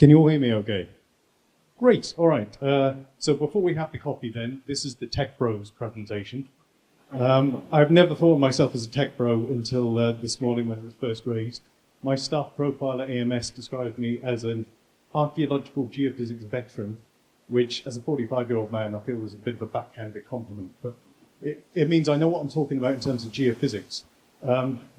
Can you all hear me okay? Great, all right. So before we have the coffee then, this is the Tech Bros presentation. I've never thought of myself as a tech bro until this morning when it was first raised. My staff profile at AMS described me as an archaeological geophysics veteran, which as a 45-year-old man I feel was a bit of a backhanded compliment, but it means I know what I'm talking about in terms of geophysics.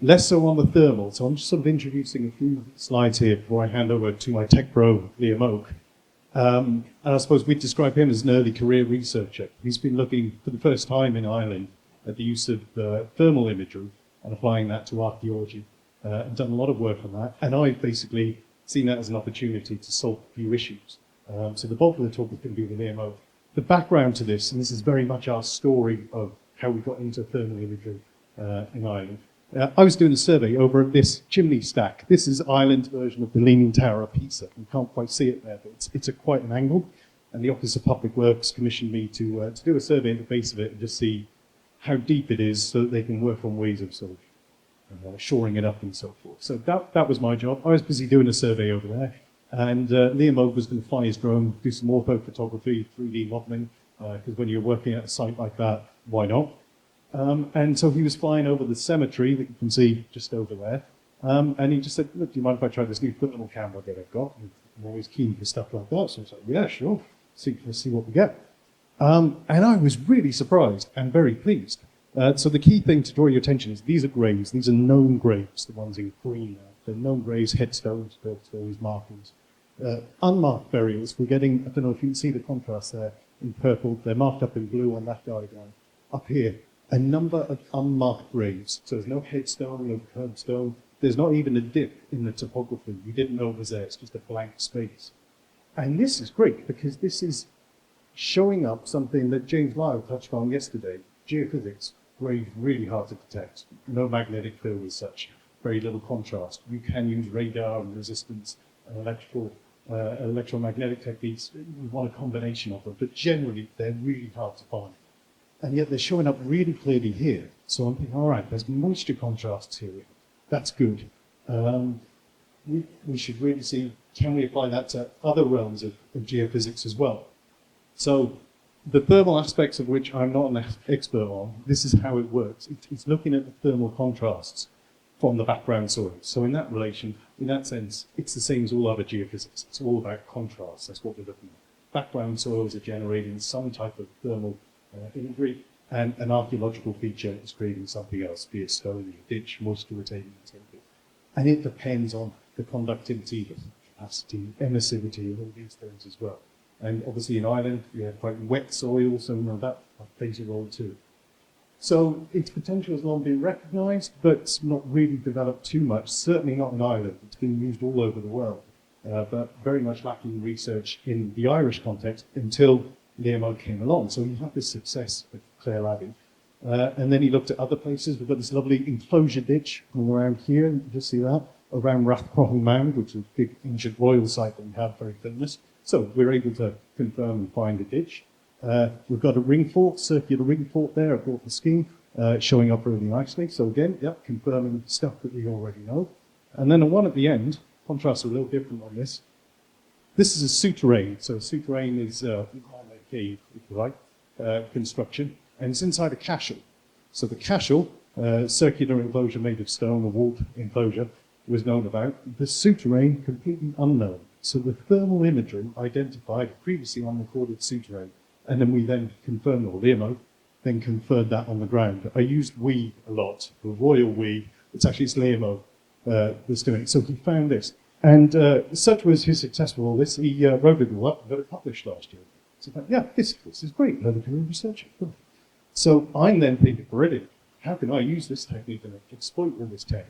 Less so on the thermal, so I'm just sort of introducing a few slides here before I hand over to my tech bro, Liamóg. And I suppose we'd describe him as an early career researcher. He's been looking for the first time in Ireland at the use of thermal imagery and applying that to archaeology, and done a lot of work on that. And I've basically seen that as an opportunity to solve a few issues. So the bulk of the talk is going to be with Liamóg. The background to this, and this is very much our story of how we got into thermal imagery in Ireland. I was doing a survey over at this chimney stack. This is Ireland's version of the Leaning Tower of Pisa. You can't quite see it there, but it's quite an angle. And the Office of Public Works commissioned me to do a survey at the base of it and just see how deep it is so that they can work on ways of sort of shoring it up and so forth. So that was my job. I was busy doing a survey over there. And Liamóg was going to fly his drone, do some ortho photography, 3D modeling, because when you're working at a site like that, why not? And so he was flying over the cemetery that you can see just over there. And he just said, look, do you mind if I try this new thermal camera that I've got? And I'm always keen for stuff like that. So I was like, yeah, sure. Let's see what we get. And I was really surprised and very pleased. So the key thing to draw your attention is these are graves. These are known graves, the ones in green now. They're known graves, headstones, curbstones, markings. Unmarked burials, we're getting, I don't know if you can see the contrast there in purple. They're marked up in blue on that diagram. Up here, a number of unmarked graves. So there's no headstone, no curbstone. There's not even a dip in the topography. We didn't know it was there. It's just a blank space. And this is great because this is showing up something that James Lyle touched on yesterday. Geophysics, graves really hard to detect. No magnetic field as such. Very little contrast. You can use radar and resistance and electromagnetic techniques. We want a combination of them, but generally they're really hard to find. And yet they're showing up really clearly here. So I'm thinking, all right, there's moisture contrasts here. That's good. We should really see, can we apply that to other realms of geophysics as well? So the thermal aspects of which I'm not an expert on, this is how it works. It's looking at the thermal contrasts from the background soils. So in that relation, in that sense, it's the same as all other geophysics. It's all about contrast. That's what we're looking at. Background soils are generating some type of thermal imagery, and an archaeological feature is creating something else, be it stone, a ditch, moisture retaining, and so forth. And it depends on the conductivity, the capacity, emissivity, and all these things as well. And obviously in Ireland, we have quite wet soil, so that plays a role too. So its potential has long been recognised, but it's not really developed too much, certainly not in Ireland. It's been used all over the world, but very much lacking research in the Irish context until Liamóg came along. So he had this success with Clare Abbey. And then he looked at other places. We've got this lovely enclosure ditch around here, you just see that, around Rathcrohan Mound, which is a big ancient royal site that we have, very famous. So we're able to confirm and find a ditch. We've got a ring fort, circular ring fort there. I've brought the scheme, showing up really nicely. So again, yeah, confirming stuff that we already know. And then the one at the end, contrasts are a little different on this. This is a souterrain. So a souterrain is a cave, if you like, construction. And it's inside a cashel. So the cashel, circular enclosure made of stone, a walled enclosure, was known about. The souterrain, completely unknown. So the thermal imagery identified a previously unrecorded souterrain, and then we then confirmed, or Liamóg, then conferred that on the ground. I used we a lot, the royal we. It's actually Liamóg was doing it. So he found this. And such was his success with all this, he wrote it all up and got it published last year. So I thought, yeah, this is great, another career researcher. Cool. So I'm then thinking, brilliant, how can I use this technique and exploit all this tech?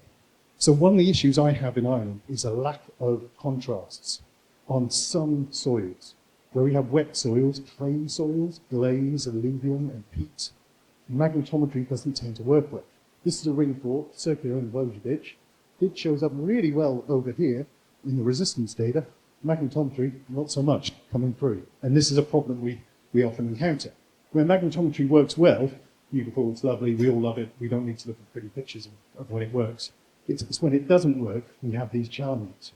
So one of the issues I have in Ireland is a lack of contrasts on some soils. Where we have wet soils, clay soils, gleys, alluvium, and peat, magnetometry doesn't tend to work well. This is a ring fort, circular enclosure ditch. It shows up really well over here in the resistance data. Magnetometry, not so much coming through. And this is a problem we often encounter. Where magnetometry works well, beautiful, it's lovely, we all love it, we don't need to look at pretty pictures of when it works. It's when it doesn't work, we have these challenges.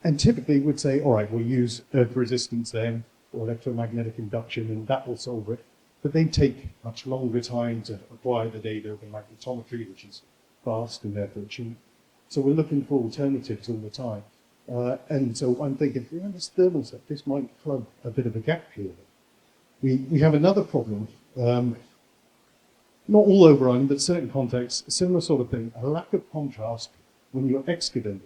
And typically would say, all right, we'll use earth resistance then, or electromagnetic induction, and that will solve it. But they take much longer time to acquire the data than magnetometry, which is fast and therefore cheap. So we're looking for alternatives all the time. And so I'm thinking, this thermal set, this might plug a bit of a gap here. We have another problem, not all over Ireland, but certain contexts, a similar sort of thing, a lack of contrast when you're excavating.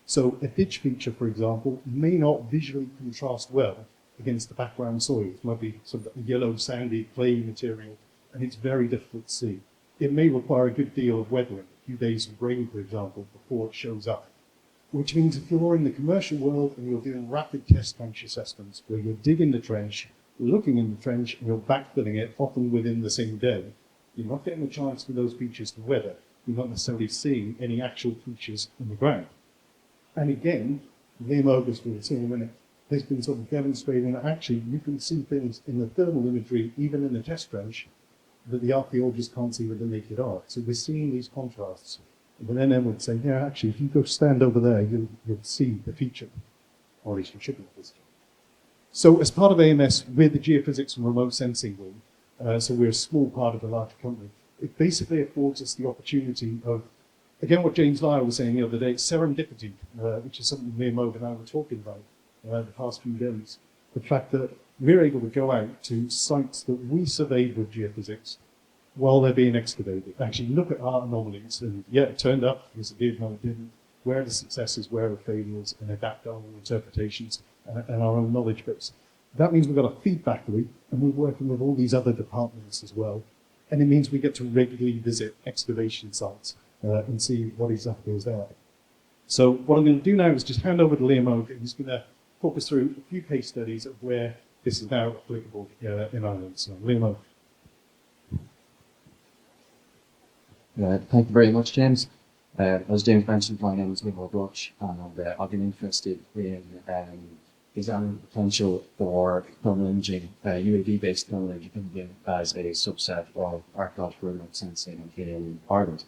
So a ditch feature, for example, may not visually contrast well against the background soil. It might be sort of a yellow, sandy, clay material, and it's very difficult to see. It may require a good deal of weathering, a few days of rain, for example, before it shows up. Which means if you're in the commercial world and you're doing rapid test trench assessments, where you're digging the trench, looking in the trench, and you're backfilling it, often within the same day, you're not getting a chance for those features to weather. You're not necessarily seeing any actual features in the ground. And again, Liamóg, as we'll see in a minute, has been sort of demonstrating that actually you can see things in the thermal imagery, even in the test trench, that the archaeologists can't see with the naked eye. So we're seeing these contrasts. But then Em would say, yeah, actually, if you go stand over there, you'll see the feature. Or at least you should be. So as part of AMS, we're the geophysics and remote sensing wing. So we're a small part of a larger company. It basically affords us the opportunity of, again, what James Lyle was saying the other day, serendipity, which is something Liamóg and I were talking about the past few days. The fact that we're able to go out to sites that we surveyed with geophysics while they're being excavated. Actually look at our anomalies and, yeah, it turned up, yes it did, no it didn't. Where are the successes, where are the failures, and adapt our own interpretations and our own knowledge base. That means we've got a feedback loop, and we're working with all these other departments as well. And it means we get to regularly visit excavation sites and see what exactly is there. So what I'm going to do now is just hand over to Liamóg, and he's going to talk us through a few case studies of where this is now applicable in Ireland. So Liamóg. Thank you very much, James. As James mentioned, my name is Liamóg Roche, and I've been interested in examining the potential for thermal imaging, UAV-based thermal imaging as a subset of archaeological remote sensing in Ireland.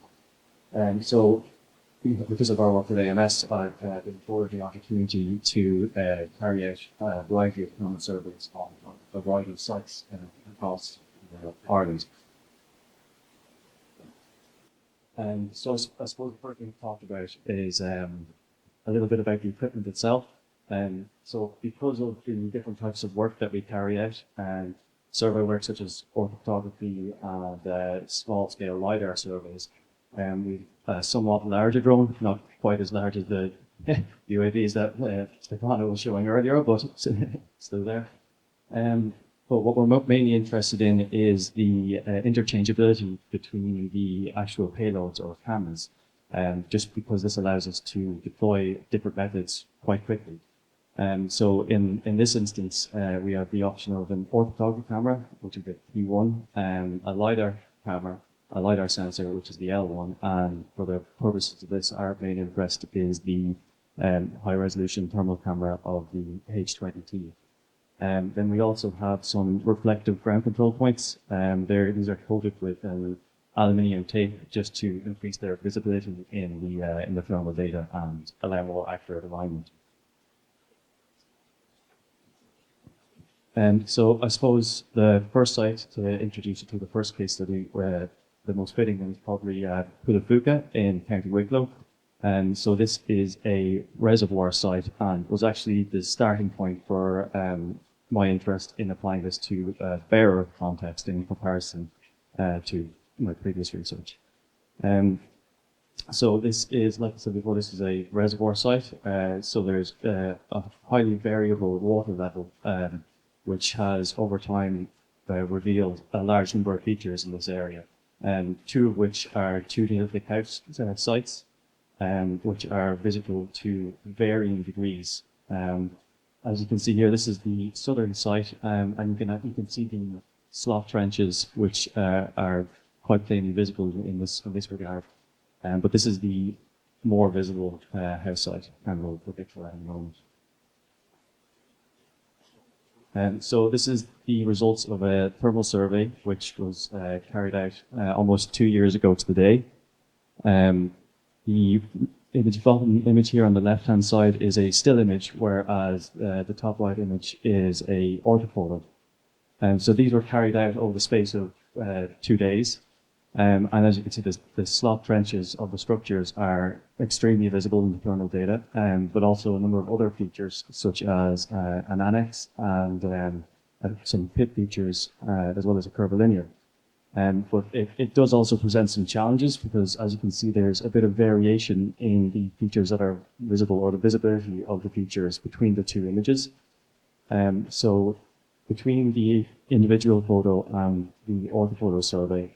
So, because of our work with AMS, I've been afforded the opportunity to carry out a variety of thermal surveys on a variety of sites across Ireland. So I suppose the first thing to talk about is a little bit about the equipment itself. So because of the different types of work that we carry out, and survey work such as orthography and small-scale LiDAR surveys, we've a somewhat larger drone, not quite as large as the UAVs that Stefano was showing earlier, but still there. But what we're mainly interested in is the interchangeability between the actual payloads or cameras, just because this allows us to deploy different methods quite quickly. So in this instance, we have the option of an orthography camera, which is the P1, a LiDAR camera, a LiDAR sensor, which is the L1, and for the purposes of this, our main interest is the high-resolution thermal camera of the H20T. Then we also have some reflective ground control points. These are coated with aluminium tape just to increase their visibility in the thermal data and allow more accurate alignment. So I suppose the first site to introduce you to the first case study, where the most fitting one is probably Pulafuka in County Wicklow. And so this is a reservoir site and was actually the starting point for my interest in applying this to a bare earth context in comparison to my previous research. So this is, like I said before, this is a reservoir site. So there's a highly variable water level, which has over time revealed a large number of features in this area. Two of which are two Neolithic house sites, which are visible to varying degrees. As you can see here, this is the southern site, and you can see the slot trenches, which are quite plainly visible in this regard. But this is the more visible house site, and we'll predict for that in a moment. So this is the results of a thermal survey, which was carried out almost 2 years ago to the day. The bottom image here on the left-hand side is a still image, whereas the top right image is a orthophoto. So these were carried out over the space of 2 days. And as you can see, the slot trenches of the structures are extremely visible in the thermal data, but also a number of other features, such as an annex and some pit features, as well as a curvilinear. But it does also present some challenges because, as you can see, there's a bit of variation in the features that are visible, or the visibility of the features between the two images. So between the individual photo and the orthophoto survey,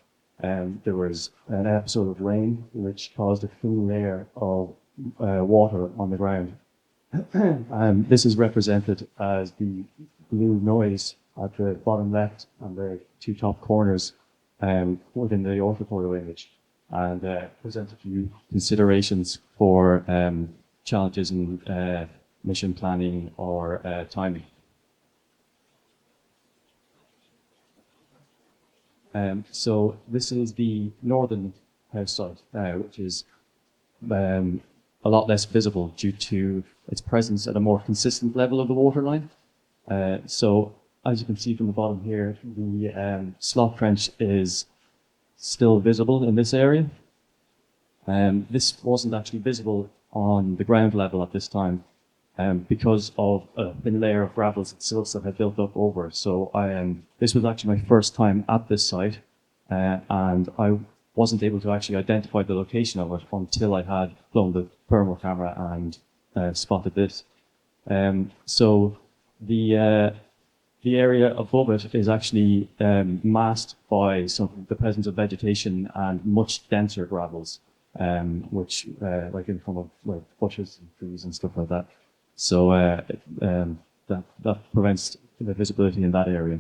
there was an episode of rain which caused a thin layer of water on the ground. This is represented as the blue noise at the bottom left and the two top corners within the orthophoto image, and presents a few considerations for challenges in mission planning or timing. So this is the northern house site, which is a lot less visible due to its presence at a more consistent level of the waterline. So as you can see from the bottom here, the slot trench is still visible in this area. This wasn't actually visible on the ground level at this time because of a thin layer of gravels and silts that had built up over. So this was actually my first time at this site, and I wasn't able to actually identify the location of it until I had flown the thermal camera and spotted this. So the area above it is actually masked by the presence of vegetation and much denser gravels, which like in form of like bushes and trees and stuff like that. So that prevents the visibility in that area.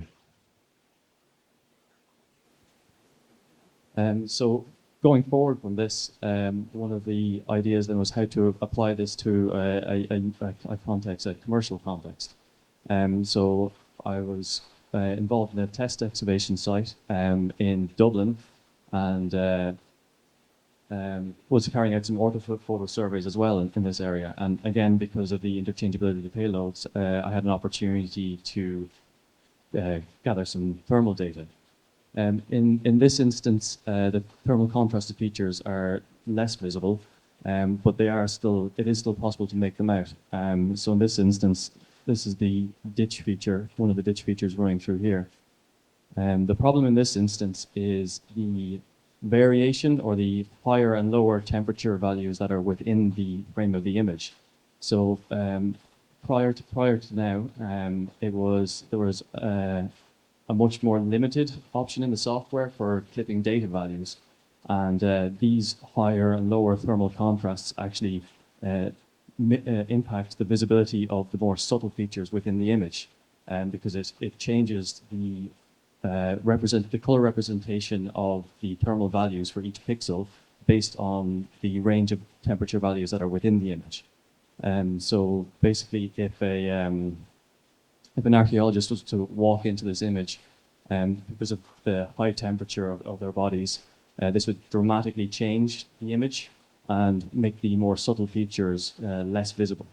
So going forward from this, one of the ideas then was how to apply this to a context, a commercial context. So I was involved in a test excavation site in Dublin, and was carrying out some orthophoto surveys as well in this area. And again, because of the interchangeability of payloads, I had an opportunity to gather some thermal data. In this instance, the thermal contrasted features are less visible, but it is still possible to make them out. So in this instance, this is the ditch feature, one of the ditch features running through here. The problem in this instance is the variation, or the higher and lower temperature values that are within the frame of the image. So prior to now, there was a much more limited option in the software for clipping data values, and these higher and lower thermal contrasts actually impact the visibility of the more subtle features within the image, because it changes the color representation of the thermal values for each pixel based on the range of temperature values that are within the image. So basically, if an archaeologist was to walk into this image, because of the high temperature of their bodies, this would dramatically change the image and make the more subtle features less visible.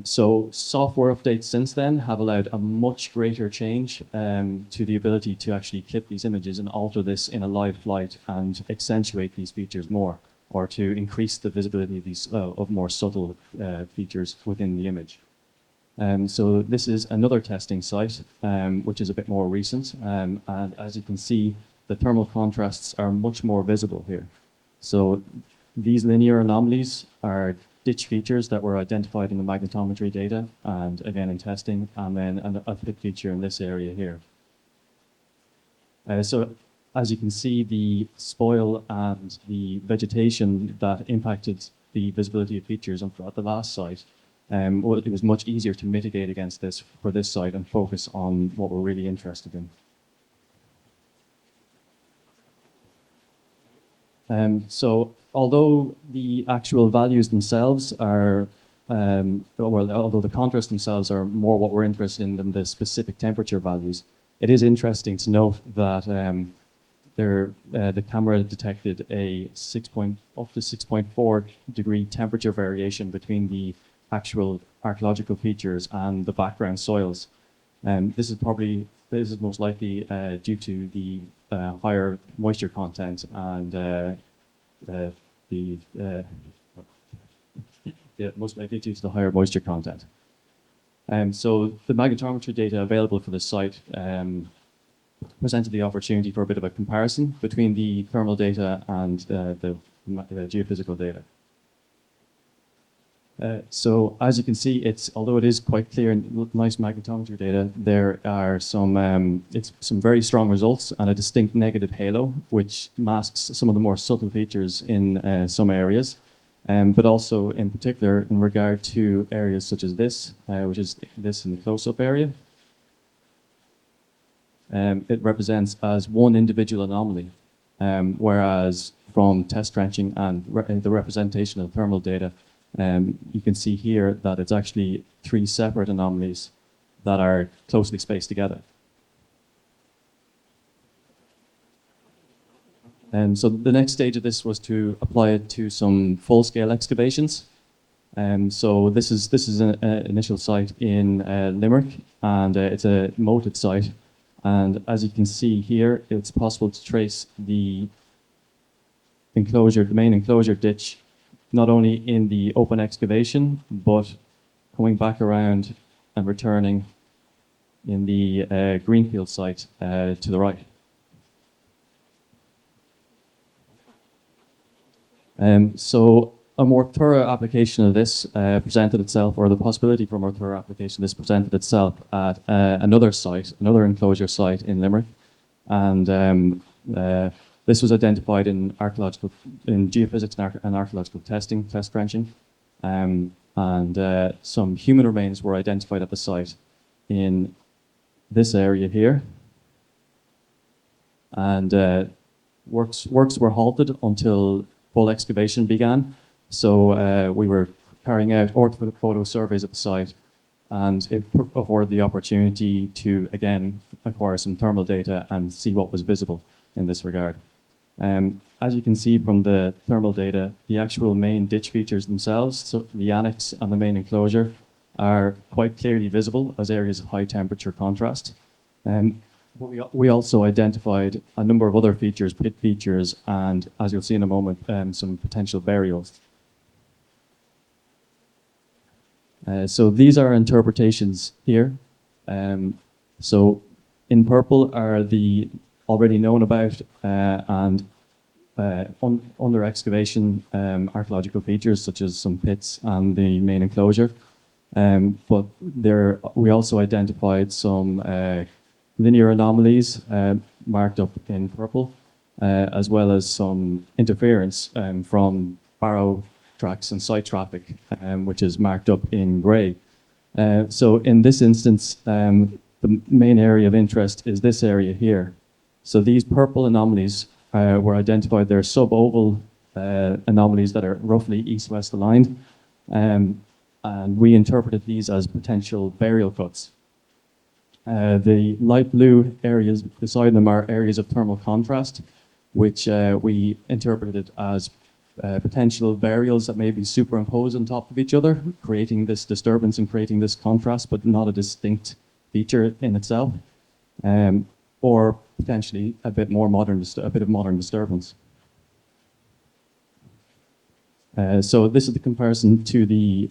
So software updates since then have allowed a much greater change to the ability to actually clip these images and alter this in a live flight and accentuate these features more, or to increase the visibility of these of more subtle features within the image. So this is another testing site, which is a bit more recent, and as you can see, the thermal contrasts are much more visible here. So these linear anomalies are ditch features that were identified in the magnetometry data, and again in testing, and then a pit feature in this area here. So as you can see, the spoil and the vegetation that impacted the visibility of features at the last site, it was much easier to mitigate against this for this site and focus on what we're really interested in. So although the actual values themselves are, although the contrasts themselves are more what we're interested in than the specific temperature values, it is interesting to note that the camera detected a up to 6.4 degree temperature variation between the actual archaeological features and the background soils. This is most likely due to the higher moisture content and most likely due to the higher moisture content. So the magnetometry data available for the site presented the opportunity for a bit of a comparison between the thermal data and the geophysical data. So as you can see, although it is quite clear and nice magnetometry data, there are some very strong results and a distinct negative halo, which masks some of the more subtle features in some areas. But also in particular in regard to areas such as this, which is this in the close-up area. It represents as one individual anomaly, whereas from test trenching and the representation of thermal data, you can see here that it's actually 3 separate anomalies that are closely spaced together. So the next stage of this was to apply it to some full-scale excavations. So this is an initial site in Limerick, and it's a moated site. And as you can see here, it's possible to trace the main enclosure ditch, not only in the open excavation, but coming back around and returning in the greenfield site to the right. So a more thorough application of this presented itself, or the possibility for a more thorough application of this presented itself at another enclosure site in Limerick. And this was identified in geophysics and archaeological testing, test trenching. And some human remains were identified at the site in this area here. And works were halted until full excavation began. So we were carrying out orthophoto surveys at the site, and it afforded the opportunity to again acquire some thermal data and see what was visible in this regard. As you can see from the thermal data, the actual main ditch features themselves, so the annex and the main enclosure, are quite clearly visible as areas of high temperature contrast. We also identified a number of other features, pit features, and as you'll see in a moment, some potential burials. So these are interpretations here. So in purple are the already known about and under excavation archaeological features, such as some pits and the main enclosure. But we also identified some linear anomalies marked up in purple, as well as some interference from barrow tracks and site traffic, which is marked up in grey. So in this instance, the main area of interest is this area here. So these purple anomalies were identified. They're sub-oval anomalies that are roughly east-west aligned, and we interpreted these as potential burial cuts. The light blue areas beside them are areas of thermal contrast, which we interpreted as potential burials that may be superimposed on top of each other, creating this disturbance and creating this contrast, but not a distinct feature in itself, or potentially a bit of modern disturbance. So this is the comparison to the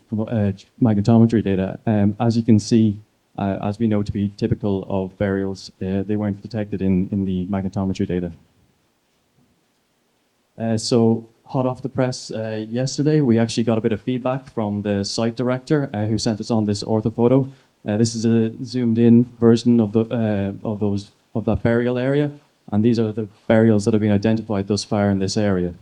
magnetometry data. As you can see, as we know to be typical of burials, they weren't detected in the magnetometry data. So hot off the press yesterday, we actually got a bit of feedback from the site director who sent us on this orthophoto. This is a zoomed-in version of that burial area, and these are the burials that have been identified thus far in this area.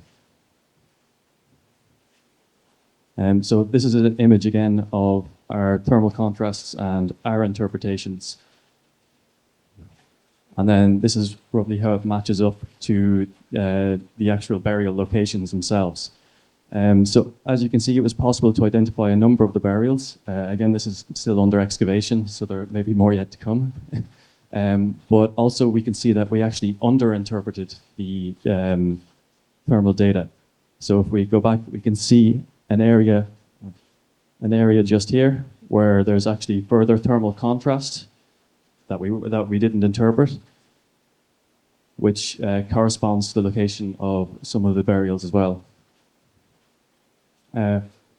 So this is an image again of our thermal contrasts and our interpretations. And then this is roughly how it matches up to the actual burial locations themselves. So as you can see, it was possible to identify a number of the burials. Again, this is still under excavation, so there may be more yet to come. But also we can see that we actually under-interpreted the thermal data. So if we go back, we can see an area just here where there's actually further thermal contrast that we didn't interpret, which corresponds to the location of some of the burials as well.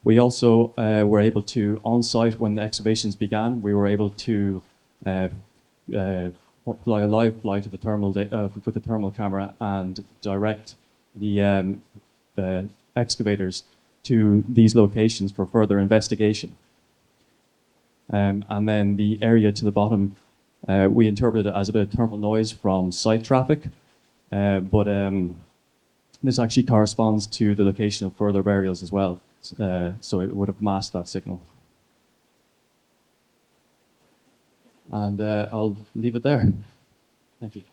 We also were able to, on site when the excavations began, we were able to apply a live fly to the thermal with the thermal camera and direct the excavators to these locations for further investigation. And then the area to the bottom, we interpreted it as a bit of thermal noise from site traffic, but this actually corresponds to the location of further burials as well. So it would have masked that signal. And I'll leave it there. Thank you.